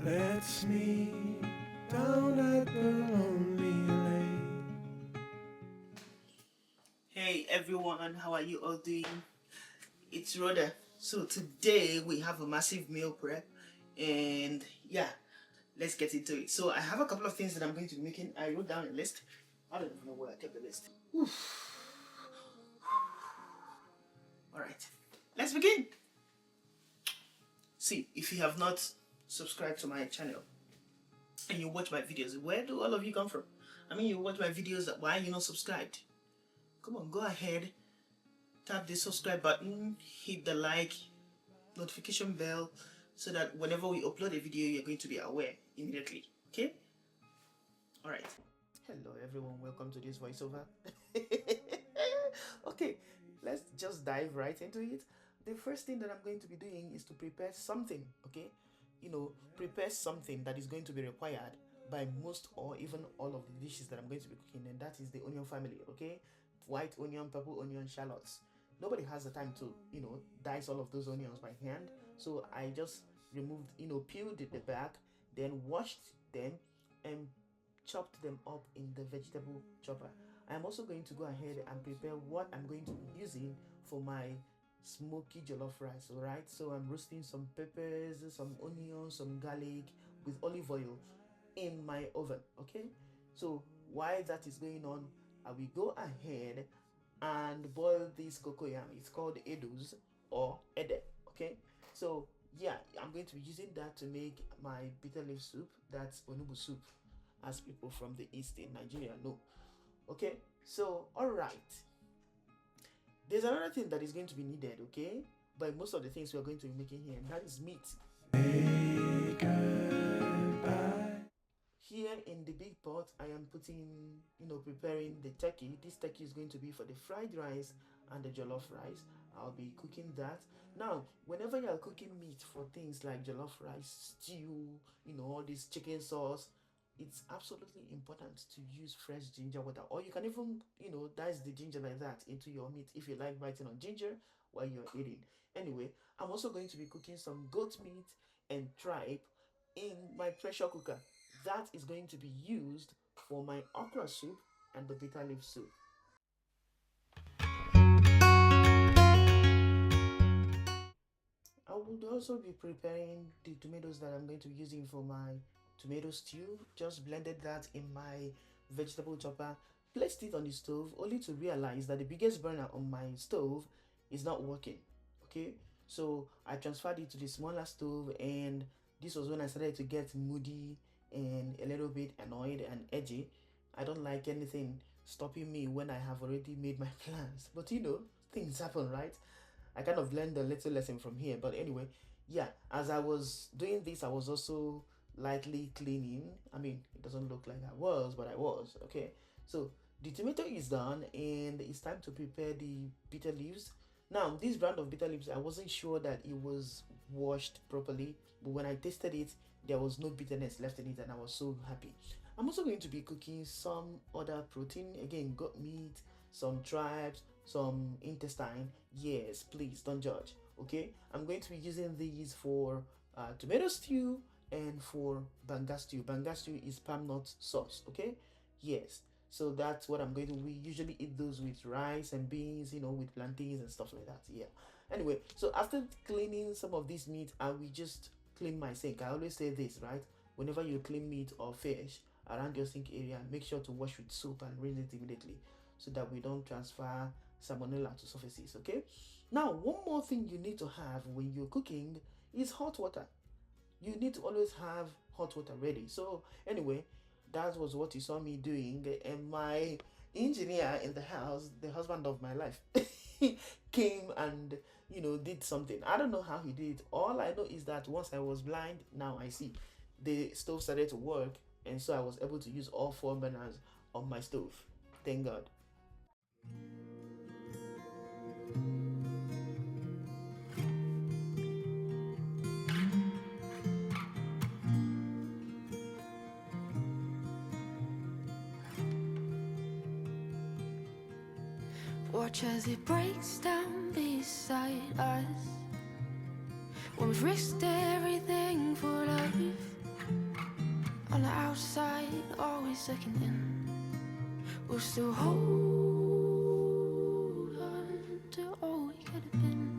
Let's meet down at the lonely lake. Hey everyone, how are you all doing? It's Rhoda. So today we have a massive meal prep, and yeah, let's get into it. So I have a couple of things that I'm going to be making. I wrote down a list. I don't even know where I kept the list. Alright, let's begin. See, if you have not subscribed to my channel and you watch my videos, where do all of you come from? I mean, you watch my videos, why are you not subscribed? Come on, go ahead, tap the subscribe button, hit the like, notification bell, so that whenever we upload a video, you're going to be aware immediately. Okay? Alright. Hello everyone, welcome to this voiceover. Okay, let's just dive right into it. The first thing that I'm going to be doing is to prepare something, okay? Prepare something that is going to be required by most or even all of the dishes that I'm going to be cooking, and that is the onion family, okay? White onion, purple onion, shallots. Nobody has the time to, dice all of those onions by hand. So I just removed, peeled the back, then washed them and chopped them up in the vegetable chopper. I'm also going to go ahead and prepare what I'm going to be using for my smoky jollof rice. All right, so I'm roasting some peppers, some onions, some garlic with olive oil in my oven. Okay, so while that is going on, I will go ahead and boil this cocoyam. It's called edus or ede. Okay, so yeah, I'm going to be using that to make my bitter leaf soup. That's onubu soup, as people from the east in Nigeria know. Okay, so all right, there's another thing that is going to be needed. Okay, but most of the things we are going to be making here, and that is meat. Say goodbye. Here in the big pot, I am putting, preparing the turkey. This turkey is going to be for the fried rice and the jollof rice. I'll be cooking that. Now, whenever you are cooking meat for things like jollof rice, stew, all this chicken sauce, it's absolutely important to use fresh ginger water. Or you can even, dice the ginger like that into your meat if you like biting on ginger while you're eating. Anyway, I'm also going to be cooking some goat meat and tripe in my pressure cooker. That is going to be used for my okra soup and the bitter leaf soup. I would also be preparing the tomatoes that I'm going to be using for my tomato stew. Just blended that in my vegetable chopper, placed it on the stove, only to realize that the biggest burner on my stove is not working. Okay, so I transferred it to the smaller stove, and this was when I started to get moody and a little bit annoyed and edgy. I don't like anything stopping me when I have already made my plans, but things happen, right? I kind of learned a little lesson from here. But anyway, yeah, as I was doing this, I was also lightly cleaning. I mean, it doesn't look like I was, but I was. Okay, so the tomato is done, and it's time to prepare the bitter leaves. Now, this brand of bitter leaves, I wasn't sure that it was washed properly, but when I tasted it, there was no bitterness left in it, and I was so happy. I'm also going to be cooking some other protein, again, goat meat, some tribes, some intestine. Yes, please don't judge. Okay, I'm going to be using these for tomato stew and for banga stew. Banga stew is palm nut sauce. Okay, yes, so that's what I'm going to. We usually eat those with rice and beans, with plantains and stuff like that. Yeah, anyway, so after cleaning some of this meat, I will just clean my sink. I always say this, right? Whenever you clean meat or fish around your sink area, make sure to wash with soap and rinse it immediately, so that we don't transfer salmonella to surfaces. Okay, now one more thing you need to have when you're cooking is hot water. You need to always have hot water ready. So anyway, that was what you saw me doing, and my engineer in the house, the husband of my life, came and did something. I don't know how he did it. All I know is that once I was blind, now I see. The stove started to work, and so I was able to use all four burners on my stove. Thank God. Watch as it breaks down beside us. When we've risked everything for love. on the outside, always looking in. We'll still hold on to all we could have been,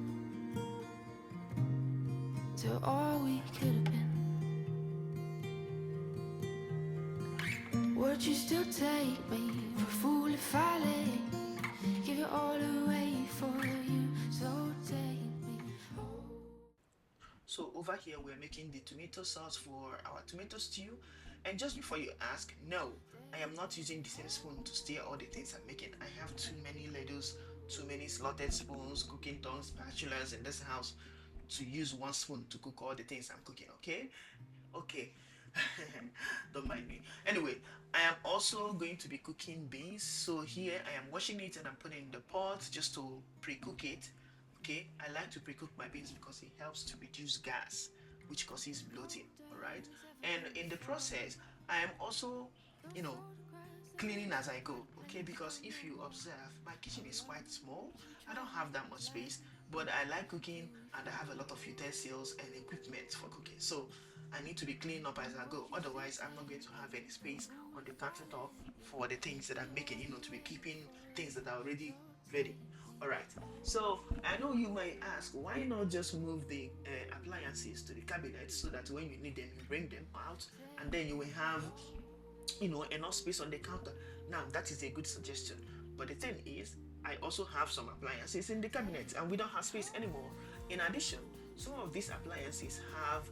to all we could have been. Would you still take me for a fool if I let give it all away for you? So take me home. So over here we're making the tomato sauce for our tomato stew. And just before you ask, no, I am not using the same spoon to stir all the things I'm making. I have too many ladles, too many slotted spoons, cooking tongs, spatulas in this house to use one spoon to cook all the things I'm cooking, okay? Okay. Don't mind me. Anyway, I am also going to be cooking beans. So here I am washing it and I'm putting it in the pot just to pre-cook it. Okay, I like to pre-cook my beans because it helps to reduce gas, which causes bloating. All right, and in the process, I am also, you know, cleaning as I go, okay? Because if you observe, my kitchen is quite small. I don't have that much space, but I like cooking and I have a lot of utensils and equipment for cooking. So I need to be cleaning up as I go. Otherwise, I'm not going to have any space on the countertop for the things that I'm making, to be keeping things that are already ready. All right. So I know you might ask, why not just move the appliances to the cabinet so that when you need them, you bring them out and then you will have enough space on the counter. Now that is a good suggestion, but the thing is I also have some appliances in the cabinet and we don't have space anymore. In addition, some of these appliances have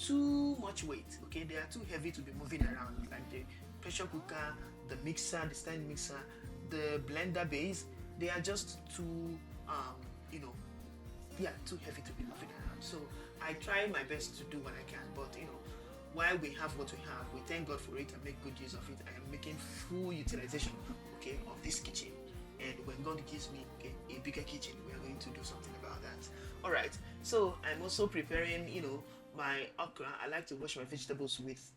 too much weight. Okay, they are too heavy to be moving around, like the pressure cooker, the mixer, the stand mixer, the blender base. They are just too you know too heavy to be moving around. So I try my best to do what I can, but while we have what we have, we thank God for it and make good use of it. I am making full utilization, okay, of this kitchen. And when God gives me a bigger kitchen, we are going to do something about that. All right. So I'm also preparing, my okra. I like to wash my vegetables with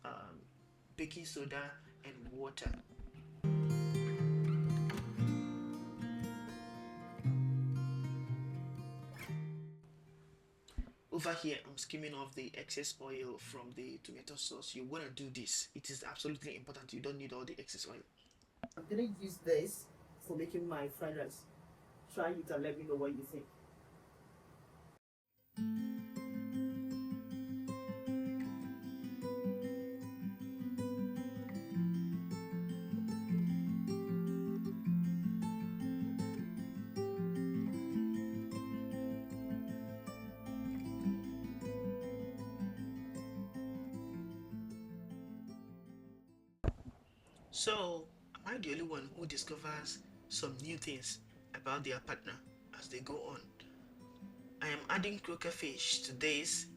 baking soda and water. Over here, I'm skimming off the excess oil from the tomato sauce. You want to do this. It is absolutely important. You don't need all the excess oil. I'm going to use this for making my fried rice. Try it and let me know what you think. So, am I the only one who discovers some new things about their partner as they go on? I am adding croaker fish to this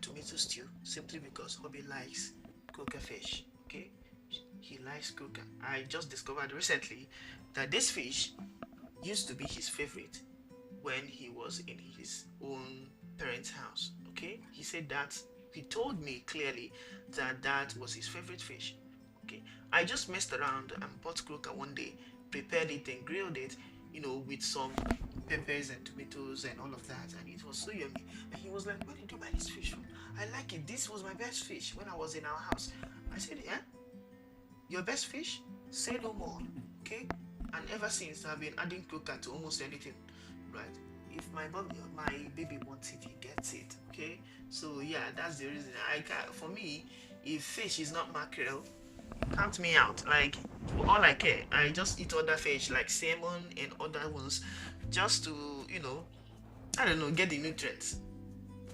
tomato stew simply because hubby likes croaker fish. Okay, he likes croaker. I just discovered recently that this fish used to be his favorite when he was in his own parents' house. Okay, he said that he told me clearly that that was his favorite fish. Okay, I just messed around and bought croaker one day, prepared it and grilled it, with some peppers and tomatoes and all of that, and it was so yummy. And he was like, "Where did you buy this fish from? I like it. This was my best fish when I was in our house." I said, "Yeah, your best fish? Say no more." Okay, and ever since I've been adding croaker to almost anything, right? If my baby wants it, he gets it. Okay, so yeah, that's the reason. For me, if fish is not mackerel, count me out. Like, all I care, I just eat other fish like salmon and other ones, just to I don't know, get the nutrients.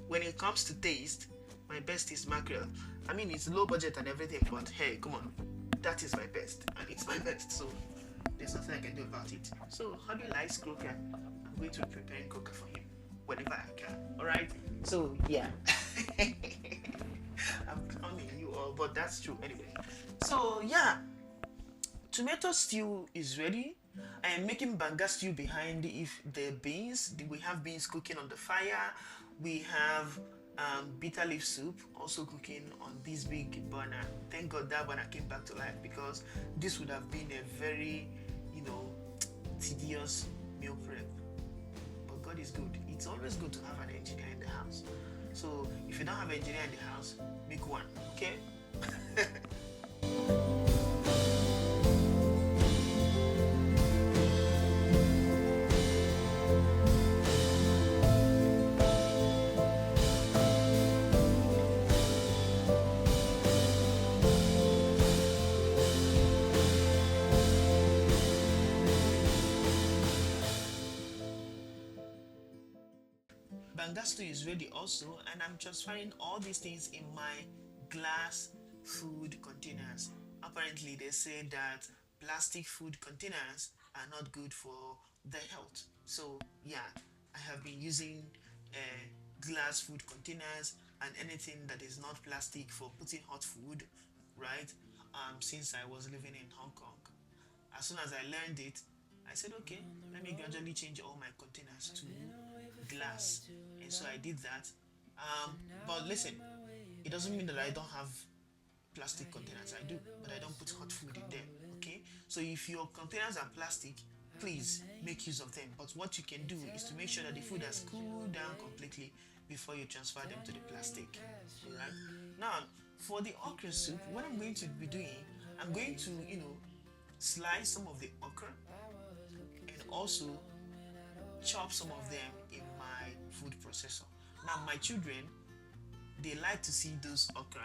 When it comes to taste, my best is mackerel. I mean, it's low budget and everything, but hey, come on, that is my best, and it's my best. So there's nothing I can do about it. So hubby likes croaker. I'm going to be preparing croaker for him whenever I can. All right. So yeah. I'm clowning you all, but that's true anyway. So yeah, tomato stew is ready. I am making banga stew behind if the beans. We have beans cooking on the fire. We have bitter leaf soup also cooking on this big burner. Thank God that burner came back to life, because this would have been a very, tedious meal prep. But God is good. It's always good to have an engineer in the house. So if you don't have an engineer in the house, make one, okay? Banga stew is ready also, and I'm transferring all these things in my glass food containers. Apparently, they say that plastic food containers are not good for the health. So, yeah, I have been using glass food containers and anything that is not plastic for putting hot food, right? Since I was living in Hong Kong. As soon as I learned it, I said, okay, let me gradually change all my containers to glass. And so I did that. But listen, it doesn't mean that I don't have plastic containers. I do, but I don't put hot food in them. Okay? So if your containers are plastic, please make use of them. But what you can do is to make sure that the food has cooled down completely before you transfer them to the plastic. Alright? Now, for the okra soup, what I'm going to be doing, I'm going to, slice some of the okra and also chop some of them in my food processor. Now, my children, they like to see those okra.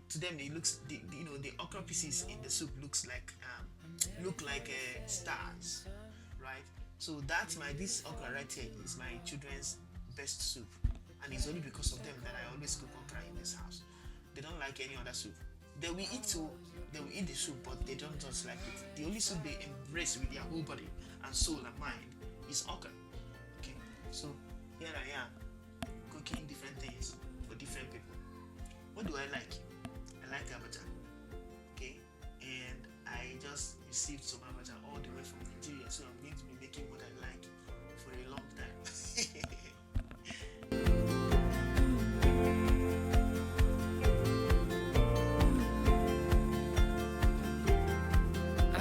To them, it looks, the okra pieces in the soup look like stars, right? So that's this okra right here is my children's best soup, and it's only because of them that I always cook okra in this house. They don't like any other soup. They will eat so they will eat the soup, but they don't just like it. The only soup they embrace with their whole body and soul and mind is okra. Okay, so here I am cooking different things for different people. What do I like? I like abacha. Okay, and I just received some abacha all the way from Nigeria, so I'm going to be making what I like for a long time. I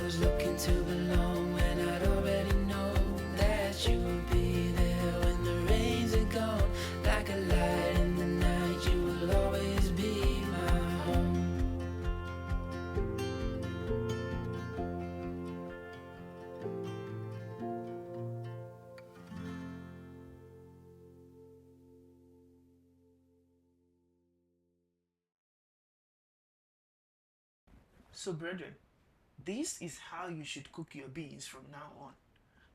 was looking to belong when I'd already known that you would be there when the rains are gone. Like a light in the night, you will always be my home. So, brethren, this is how you should cook your beans from now on.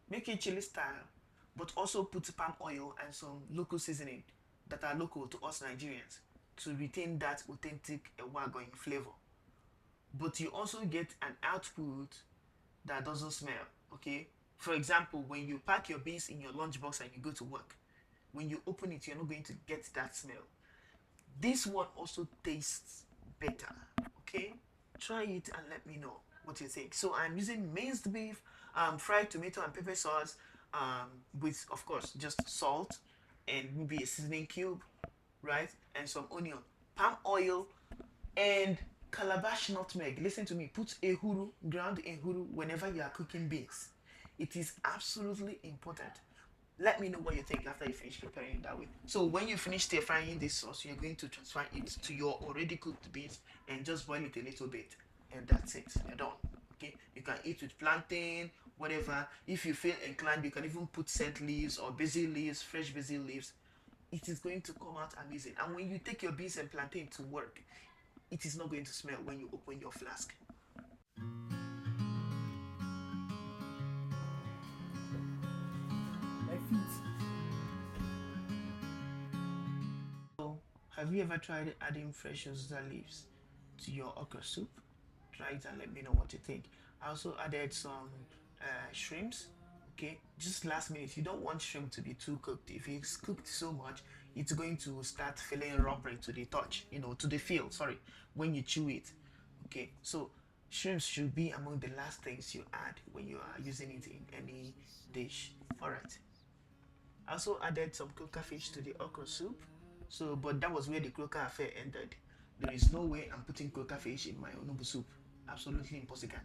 Make it chili style, but also put palm oil and some local seasoning that are local to us Nigerians to retain that authentic Ewagoin flavor. But you also get an output that doesn't smell. Okay, for example, when you pack your beans in your lunchbox and you go to work, when you open it, you're not going to get that smell. This one also tastes better. Okay, try it and let me know what you think. So I'm using minced beef, fried tomato and pepper sauce, with of course just salt and maybe a seasoning cube, right, and some onion, palm oil, and calabash nutmeg. Listen to me. Put ehuru, ground ehuru, whenever you are cooking beans. It is absolutely important. Let me know what you think after you finish preparing it that way. So when you finish stir frying this sauce, you're going to transfer it to your already cooked beans and just boil it a little bit, and that's it. You're done. Okay. You can eat with plantain, whatever. If you feel inclined, you can even put scent leaves or basil leaves, fresh basil leaves. It is going to come out amazing. And when you take your beans and plantain to work, it is not going to smell when you open your flask. My feet. So, have you ever tried adding fresh uziza leaves to your okra soup? Try it and let me know what you think. I also added some shrimps. Okay, just last minute. You don't want shrimp to be too cooked. If it's cooked so much, it's going to start feeling rubbery to the touch. To the feel. Sorry, when you chew it. Okay, so shrimps should be among the last things you add when you are using it in any dish. All right. I also added some croaker fish to the okra soup. So, but that was where the croaker affair ended. There is no way I'm putting croaker fish in my onubu soup. Absolutely impossible.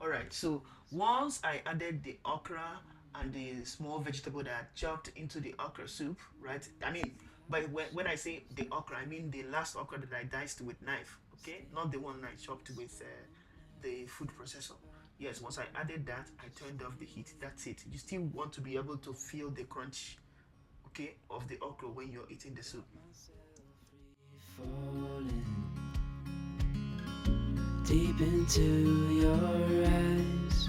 Alright, so once I added the okra and the small vegetable that I chopped into the okra soup, right? I mean, but when I say the okra, I mean the last okra that I diced with knife. Okay, not the one I chopped with the food processor. Yes, once I added that, I turned off the heat. That's it. You still want to be able to feel the crunch, okay, of the okra when you're eating the soup. Falling deep into your eyes.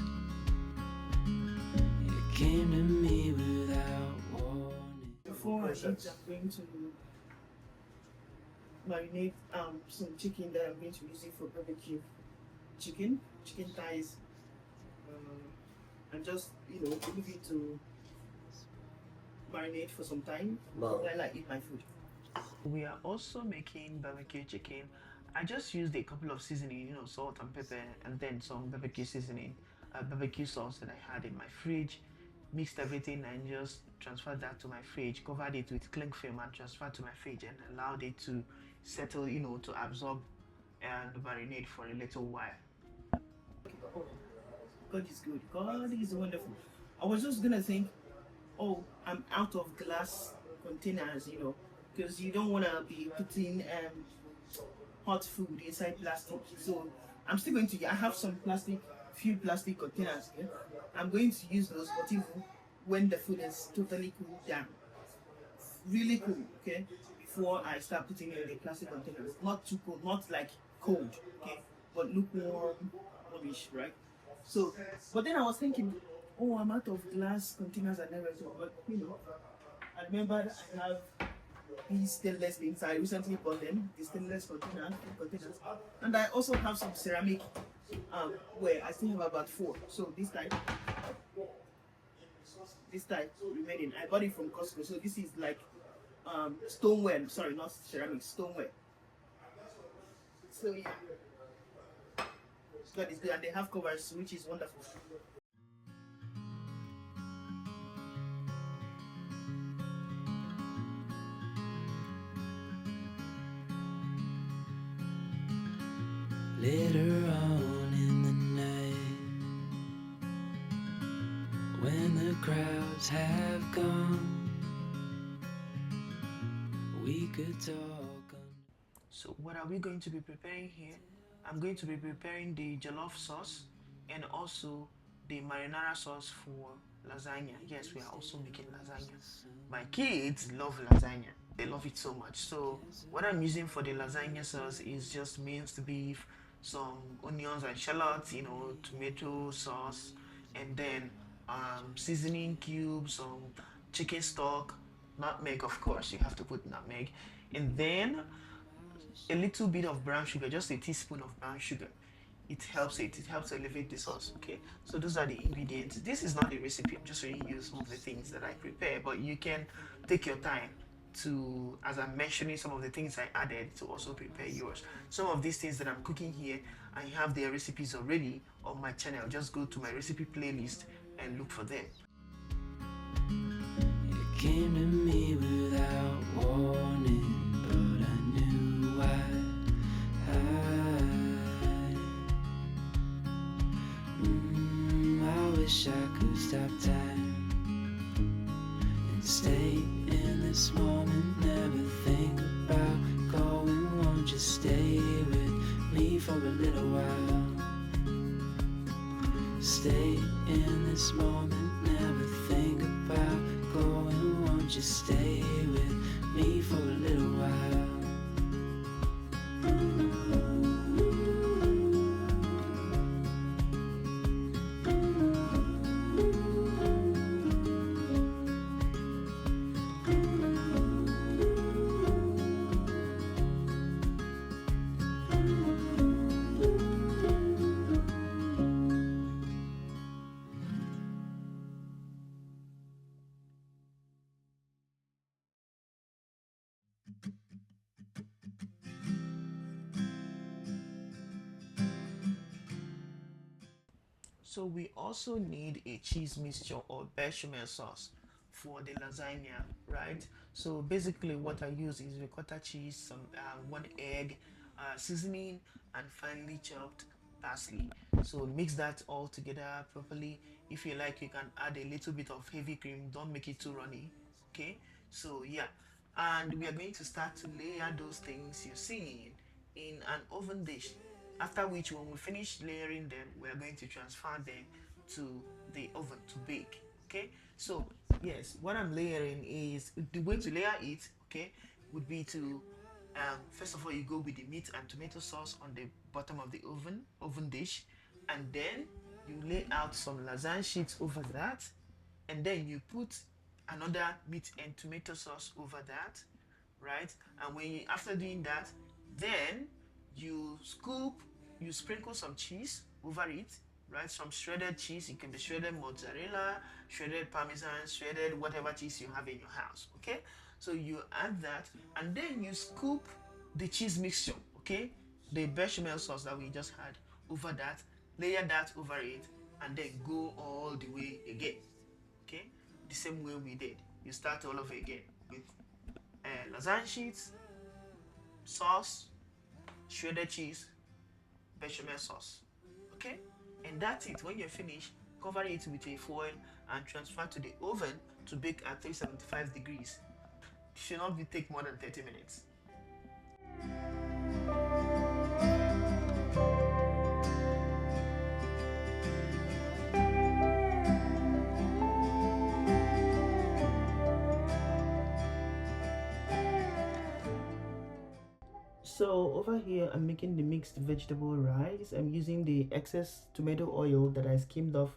You came to me without warning. Before I eat, I'm going to marinate some chicken that I'm going to use it for barbecue. Chicken thighs, and just leave it to marinate for some time while I eat my food. We are also making barbecue chicken. I just used a couple of seasoning, salt and pepper, and then some barbecue seasoning, barbecue sauce that I had in my fridge. Mixed everything and just transferred that to my fridge. Covered it with cling film and transferred to my fridge and allowed it to settle, to absorb and marinate for a little while. Oh, God is good. God is wonderful. I was just gonna think, oh, I'm out of glass containers, because you don't want to be putting hot food inside plastic. So I'm still going to. I have some few plastic containers here. I'm going to use those, but even when the food is totally cooled down, really cool, okay, before I start putting it in the plastic containers. Not too cold, not like cold, okay, but lukewarm, warmish, right? So, but then I was thinking, oh, I'm out of glass containers and everything, but I remembered I have these stainless things. I recently bought them, the stainless containers, and I also have some ceramic, where I still have about 4. So this type remaining. I bought it from Costco. So this is like stoneware. Sorry, not ceramic, stoneware. So yeah, God is good, and they have covers, which is wonderful. Later on in the night, when the crowds have gone, we could talk. So what are we going to be preparing here? I'm going to be preparing the jollof sauce and also the marinara sauce for lasagna. Yes, we are also making lasagna. My kids love lasagna. They love it so much. So what I'm using for the lasagna sauce is just minced beef, some onions and shallots, tomato sauce, and then seasoning cubes, some chicken stock, nutmeg, of course, you have to put nutmeg, and then a little bit of brown sugar, just a teaspoon of brown sugar. It helps elevate the sauce. Okay, so those are the ingredients. This is not a recipe, I'm just really use some of the things that I prepare, but you can take your time to, as I'm mentioning some of the things I added, to also prepare yours. Some of these things that I'm cooking here, I have their recipes already on my channel. Just go to my recipe playlist and look for them. You came to me without warning, but I knew I wish I could stop time and stay in this moment, never think about going. Won't you stay with me for a little while? Stay in this moment, never think about going. Won't you stay with me for a little while? So we also need a cheese mixture or bechamel sauce for the lasagna, right? So basically what I use is ricotta cheese, some 1 egg, seasoning, and finely chopped parsley. So mix that all together properly. If you like, you can add a little bit of heavy cream. Don't make it too runny. Okay. So yeah, and we are going to start to layer those things you're seeing in an oven dish. After which, when we finish layering them, we are going to transfer them to the oven to bake. Okay, so yes, what I'm layering is the way to layer it. Okay, would be to first of all, you go with the meat and tomato sauce on the bottom of the oven dish, and then you lay out some lasagna sheets over that, and then you put another meat and tomato sauce over that, right? And when you, after doing that, then you you sprinkle some cheese over it, right? Some shredded cheese. It can be shredded mozzarella, shredded parmesan, shredded whatever cheese you have in your house. Okay, so you add that, and then you scoop the cheese mixture. Okay, the bechamel sauce that we just had over that, layer that over it, and then go all the way again. Okay, the same way we did. You start all over again with lasagna sheets, sauce, shredded cheese, bechamel sauce. Okay, and that's it. When you're finished, cover it with a foil and transfer to the oven to bake at 375 degrees. It should not take more than 30 minutes. So over here, I'm making the mixed vegetable rice. I'm using the excess tomato oil that I skimmed off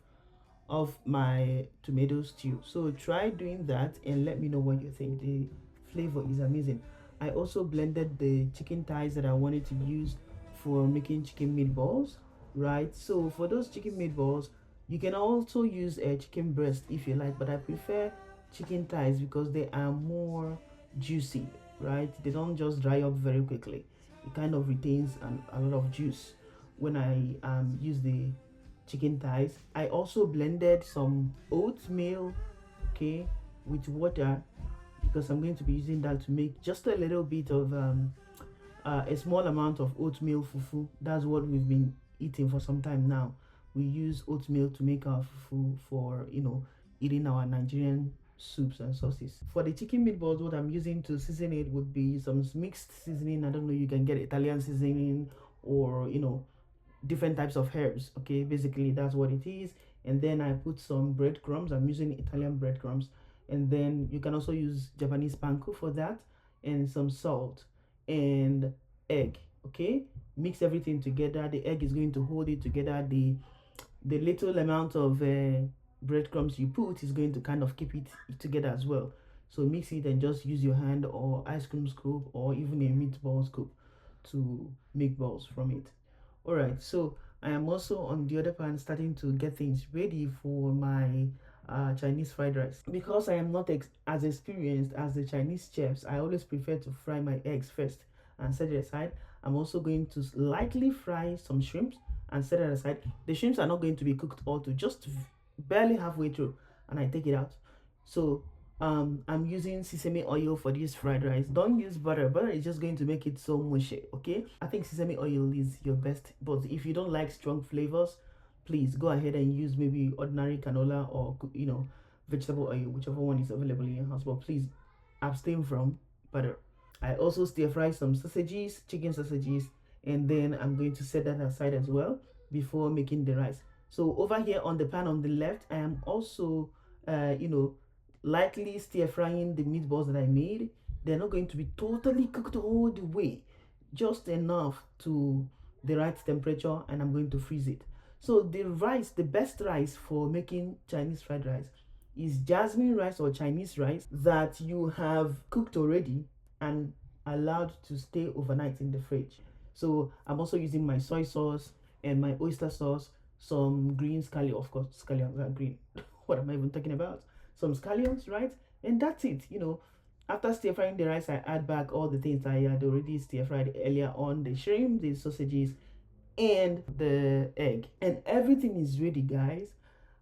of my tomato stew. So try doing that and let me know what you think. The flavor is amazing. I also blended the chicken thighs that I wanted to use for making chicken meatballs, right? So for those chicken meatballs, you can also use a chicken breast if you like, but I prefer chicken thighs because they are more juicy, right? They don't just dry up very quickly. It kind of retains a lot of juice when I use the chicken thighs. I also blended some oatmeal, okay, with water because I'm going to be using that to make just a little bit of a small amount of oatmeal fufu. That's what we've been eating for some time now. We use oatmeal to make our fufu for, you know, eating our Nigerian soups and sauces. For the chicken meatballs, what I'm using to season it would be some mixed seasoning. I don't know, you can get Italian seasoning or, you know, different types of herbs. Okay, basically that's what it is. And then I put some breadcrumbs. I'm using Italian breadcrumbs, and then you can also use Japanese panko for that, and some salt and egg. Okay, mix everything together. The egg is going to hold it together. The little amount of breadcrumbs you put is going to kind of keep it together as well. So mix it and just use your hand or ice cream scoop or even a meatball scoop to make balls from it. All right, so I am also on the other pan starting to get things ready for my Chinese fried rice. Because I am not as experienced as the Chinese chefs, I always prefer to fry my eggs first and set it aside. I'm also going to lightly fry some shrimps and set it aside. The shrimps are not going to be cooked all to just barely halfway through, and I take it out. So I'm using sesame oil for this fried rice. Don't use butter. Butter is just going to make it so mushy. Okay, I think sesame oil is your best, but if you don't like strong flavors, please go ahead and use maybe ordinary canola or, you know, vegetable oil, whichever one is available in your house, but please abstain from butter. I also stir fry some sausages, chicken sausages, and then I'm going to set that aside as well before making the rice. So over here on the pan on the left, I am also you know, lightly stir frying the meatballs that I made. They're not going to be totally cooked all the way, just enough to the right temperature, and I'm going to freeze it. So the rice, the best rice for making Chinese fried rice is jasmine rice or Chinese rice that you have cooked already and allowed to stay overnight in the fridge. So I'm also using my soy sauce and my oyster sauce, some green scallion, of course, scallions are green. What am I even talking about? Some scallions, right? And that's it. You know, after stir frying the rice, I add back all the things I had already stir fried earlier on: the shrimp, the sausages, and the egg. And everything is ready, guys.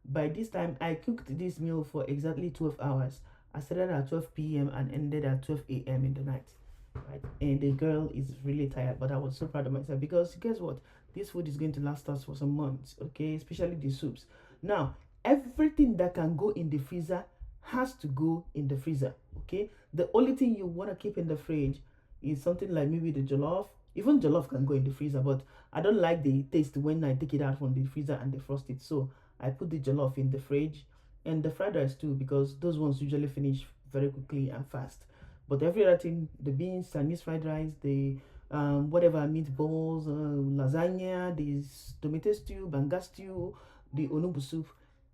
By this time, I cooked this meal for exactly 12 hours. I started at 12 p.m. and ended at 12 a.m. in the night. Right? And the girl is really tired, but I was so proud of myself because guess what? This food is going to last us for some months, okay? Especially the soups. Now, everything that can go in the freezer has to go in the freezer, okay? The only thing you want to keep in the fridge is something like maybe the jollof Even jollof can go in the freezer, but I don't like the taste when I take it out from the freezer and defrost it. So I put the jollof in the fridge, and the fried rice too, because those ones usually finish very quickly and fast. But every other thing, the beans, Chinese fried rice, the whatever meatballs, lasagna, the tomato stew, banga stew, the onubu soup,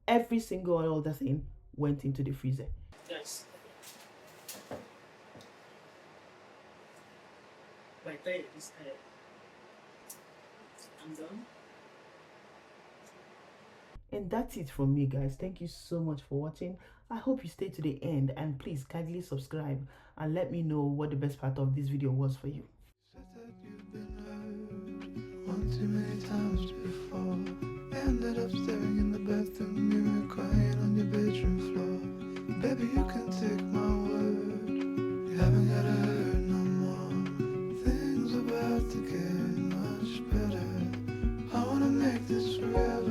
every single other thing went into the freezer. Guys, my time is tired. I'm done. And that's it from me, guys. Thank you so much for watching. I hope you stay to the end, and please kindly subscribe and let me know what the best part of this video was for you. Said that you've been hurt one too many times before. Ended up staring in the bathroom mirror, crying on your bedroom floor. Baby, you can take my word, you haven't gotta hurt no more. Things about to get much better. I wanna make this forever.